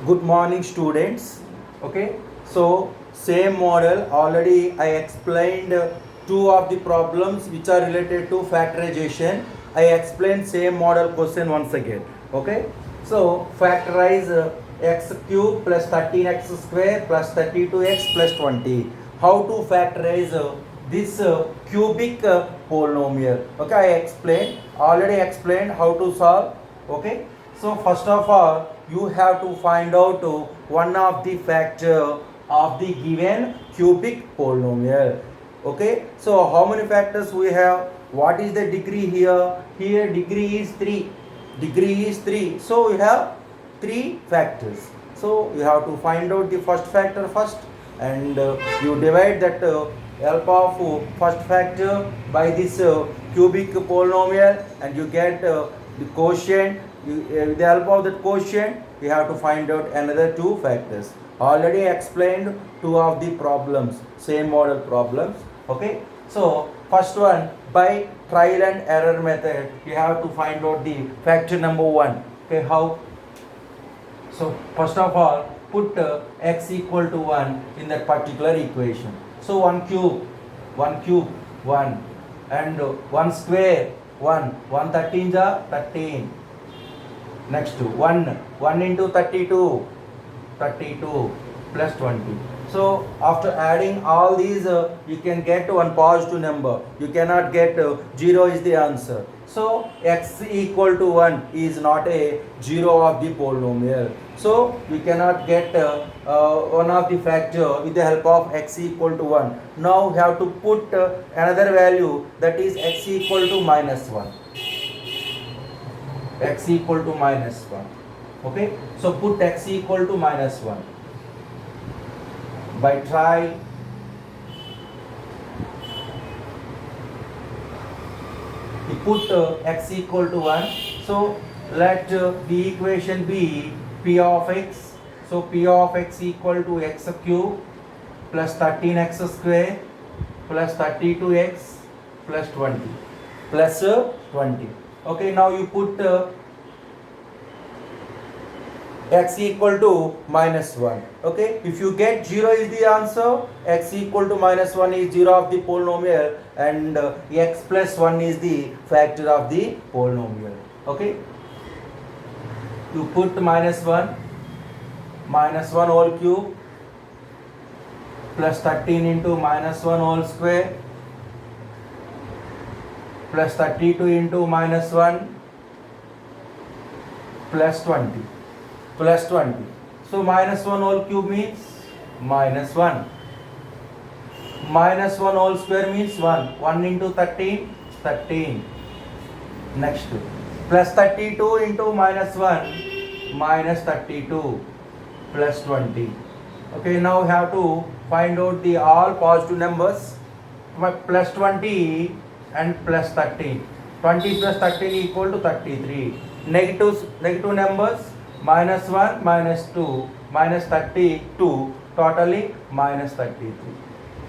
Good morning, students. Okay, so same model already I explained two of the problems which are related to factorization. I explained same model question once again. Okay, so factorize x cube plus 13x square plus 32x plus 20. How to factorize this cubic polynomial? Okay, I explained already explained how to solve. Okay, so first of all you have to find out one of the factor of the given cubic polynomial. Okay, so how many factors we have? What is the degree here? Here degree is 3. Degree is 3. So we have 3 factors. So you have to find out the first factor first, and you divide that help of first factor by this cubic polynomial, and you get the quotient. With the help of that quotient we have to find out another 2 factors. Already explained 2 of the problems, same model problems. Okay, so first one, by trial and error method you have to find out the factor number 1. Okay, how? So first of all put x equal to 1 in that particular equation. So 1 cube 1, and 1 square 1, 13 ja 13. Next 1 into 32 plus 20. So after adding all these you can get one positive number. You cannot get 0 is the answer. So x equal to 1 is not a 0 of the polynomial. So we cannot get one of the factor with the help of x equal to 1. Now we have to put another value, that is x equal to minus 1. X equal to minus 1. Okay, so put x equal to minus 1. By try we put x equal to 1. So let the equation be p of x. So p of x equal to x cube plus 13x square plus 32x plus 20 plus 20. Okay, now you put x equal to minus 1. Okay, if you get 0 is the answer, x equal to minus 1 is 0 of the polynomial, and x plus 1 is the factor of the polynomial. Okay, you put minus 1 whole cube plus 13 into minus 1 whole square plus 32 into minus 1 plus 20. So minus 1 whole cube means minus 1. Minus 1 whole square means 1. 1 into 13. Next plus 32 into minus 1 minus 32 plus 20. Okay, now we have to find out the all positive numbers. Plus 20 and plus 13. 20 plus 13 equal to 33. Negative numbers, minus 1, minus 2, minus 32, totally minus 33.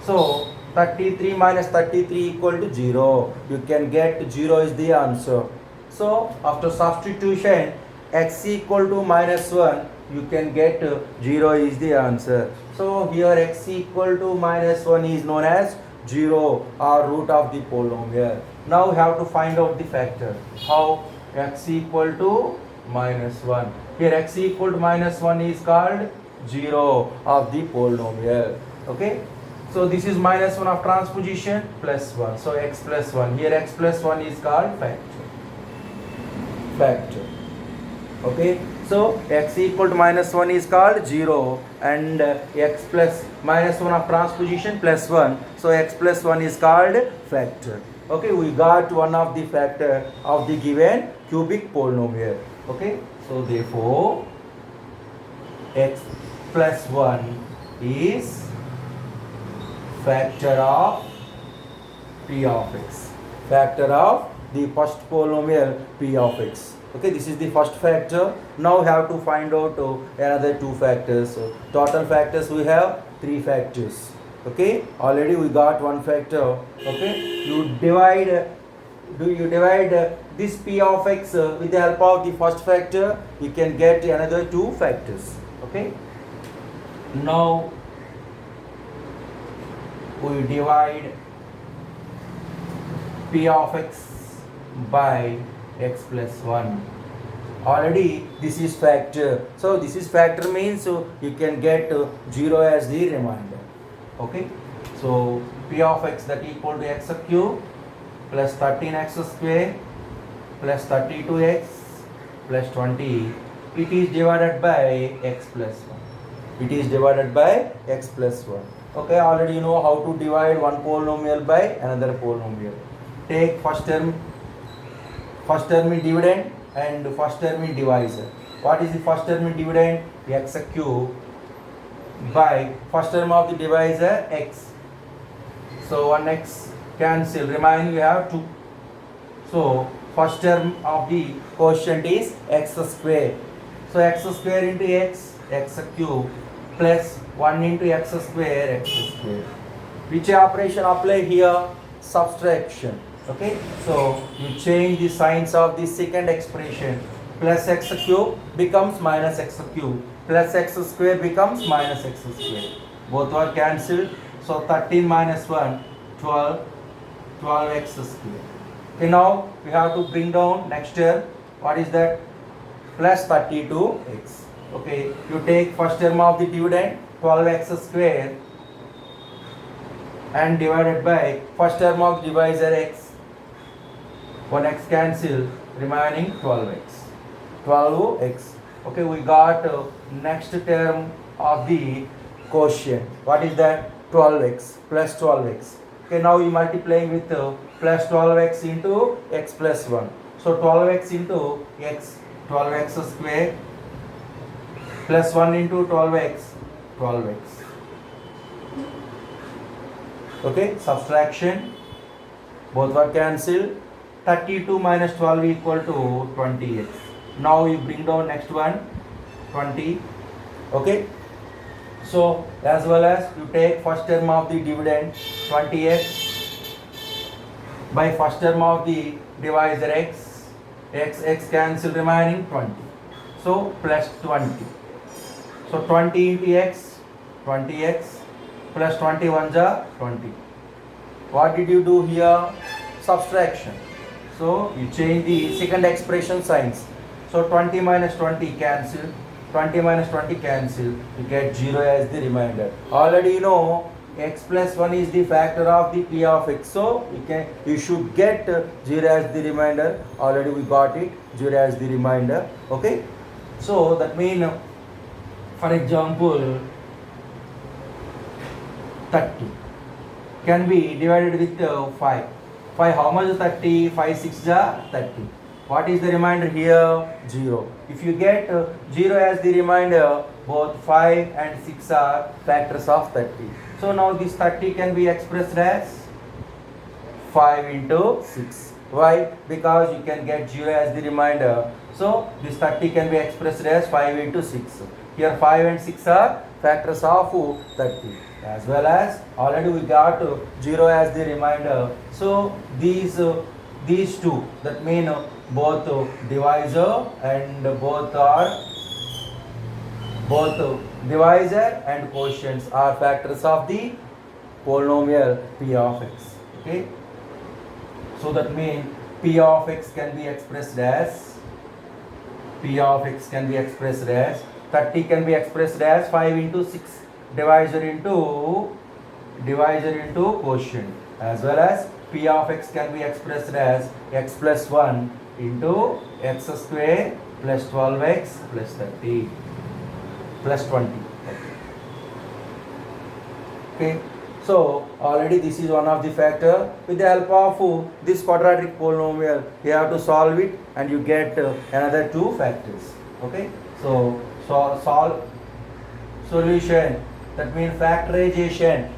So 33 minus 33 equal to 0. You can get 0 is the answer. So after substitution, x equal to minus 1, you can get 0 is the answer. So here x equal to minus 1 is known as 0 or root of the polynomial. Now we have to find out the factor. How? X equal to minus 1. Here x equal to minus 1 is called 0 of the polynomial. Okay, so this is minus 1 of transposition plus 1. So x plus 1. Here x plus 1 is called factor. Okay, so x equal to minus 1 is called 0, and x plus minus 1 of transposition plus 1. So x plus 1 is called factor. Okay, we got one of the factor of the given cubic polynomial. Okay, so therefore x plus 1 is factor of p of x. Factor of the first polynomial p of x. Okay, this is the first factor. Now we have to find out another 2 factors. So total factors we have 3 factors. Okay, already we got 1 factor. Okay, you divide this p of x with the help of the first factor. You can get another 2 factors. Okay. Now we divide p of x by x plus 1. Already this is factor. So this is factor means you can get 0 as the remainder. Okay. So p of x that equal to x cube plus 13x square plus 32x plus 20. It is divided by x plus 1. It is divided by x plus 1. Okay, already you know how to divide one polynomial by another polynomial. Take first term in dividend and first term in divisor. What is the first term in dividend? X cube by first term of the divisor x. So 1x cancel, remaining you have 2. So first term of the quotient is x square. So x square into x cube plus 1 into x square. Which operation apply here? Subtraction. Okay, so you change the signs of the second expression. Plus x cube becomes minus x cube. Plus x square becomes minus x square. Both are cancelled. So 13 minus 1, 12, 12x square. Okay, now we have to bring down next term. What is that? Plus 32x. Okay, you take first term of the dividend 12x square and divided by first term of divisor x. 1x cancel, remaining 12x. 12x. Okay, we got next term of the quotient. What is that? 12x plus 12x. Okay, now we multiplying with plus 12x into x plus 1. So 12x into x, 12x square plus 1 into 12x, 12x. Okay, subtraction. Both were cancelled. 32 minus 12 equal to 20x. Now you bring down next one, 20. Okay. So as well as you take first term of the dividend 20x by first term of the divisor x, x cancel, remaining 20. So plus 20. So 20 into x, 20x plus 21 is 20. What did you do here? Subtraction. So you change the second expression signs. So 20 minus 20 cancel. 20 minus 20 cancel. You get 0 as the remainder. Already you know x plus 1 is the factor of the p of x. So you should get 0 as the remainder. Already we got it. 0 as the remainder. Okay. So that means, for example, 30 can be divided with 5. 5 how much is 30? 5 6 is 30. What is the remainder here? 0. If you get 0 as the remainder, both 5 and 6 are factors of 30. So now this 30 can be expressed as 5 into 6. Why? Because you can get 0 as the remainder. So this 30 can be expressed as 5 into 6. Here 5 and 6 are factors of 30. As well as already we got 0 as the remainder. So these two, that mean both divisor and both divisor and quotients are factors of the polynomial p of x. Okay. So that means p of x can be expressed as 30 can be expressed as 5 into 6 divisor into quotient, as well as p of x can be expressed as x plus 1 into x square plus 12x plus 30 plus 20. Okay. So already this is one of the factor. With the help of this quadratic polynomial, you have to solve it and you get another two factors. Okay. So solve solution, that means factorization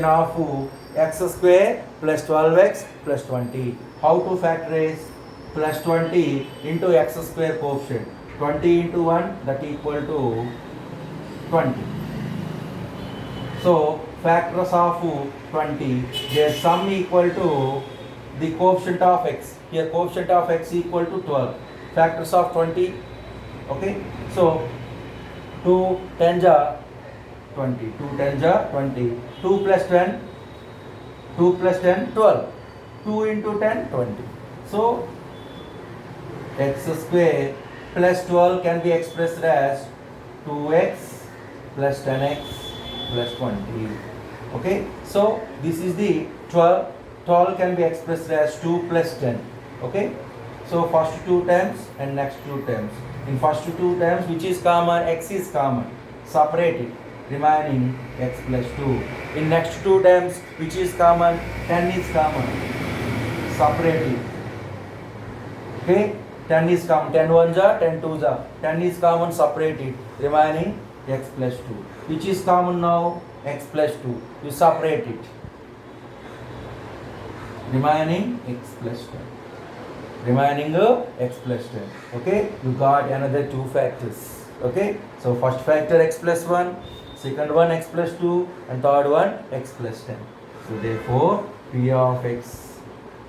of x square plus 12x plus 20. How to factorize? Plus 20 into x square coefficient. 20 into 1, that equal to 20. So factors of 20, their sum equal to the coefficient of x. Here coefficient of x equal to 12. Factors of 20. Okay. So 2 10 are 20. 2 10 are 20. 2 plus 10. 2 plus 10 12. 2 into 10 20. So x square plus 12 can be expressed as 2x plus 10x plus 20. Okay, so this is the 12. 12 can be expressed as 2 plus 10. Okay, so first two terms and next two terms. In first two terms, which is common? X is common. Separate it, remaining x plus 2. In next two terms, which is common? 10 is common. Separate it. Okay, 10 is common. 10 ones are, 10 twos are. 10 is common. Separate it, remaining x plus 2. Which is common now? X plus 2. You separate it, remaining x plus 10. Remaining x plus 10. Okay, you got another two factors. Okay, so first factor x plus 1, second one x plus 2, and third one x plus 10. So therefore p of x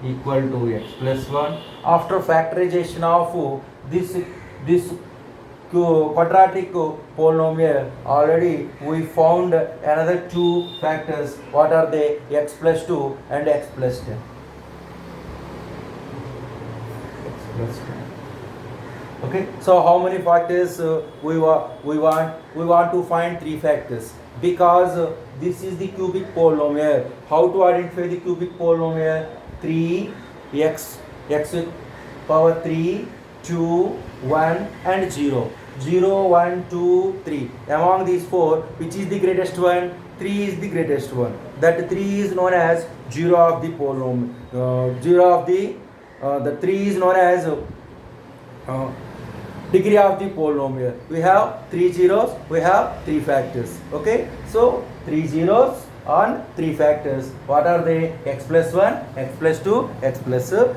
equal to x plus 1. After factorization of this quadratic polynomial, already we found another two factors. What are they? X plus 2 and x plus 10. X plus 10. Okay, so how many factors we want to find three factors, because this is the cubic polynomial. How to identify the cubic polynomial? 3 x power 3 2 1 and 0. 0 1 2 3. Among these four, which is the greatest one? 3 is the greatest one. That 3 is known as 0 of the polynomial. 0 of the 3 is known as degree of the polynomial. We have 3 zeros, we have 3 factors. Okay, so 3 zeros on 3 factors. What are they? X plus 1, x plus 2, x plus 10.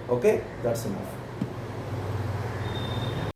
Okay, that's enough.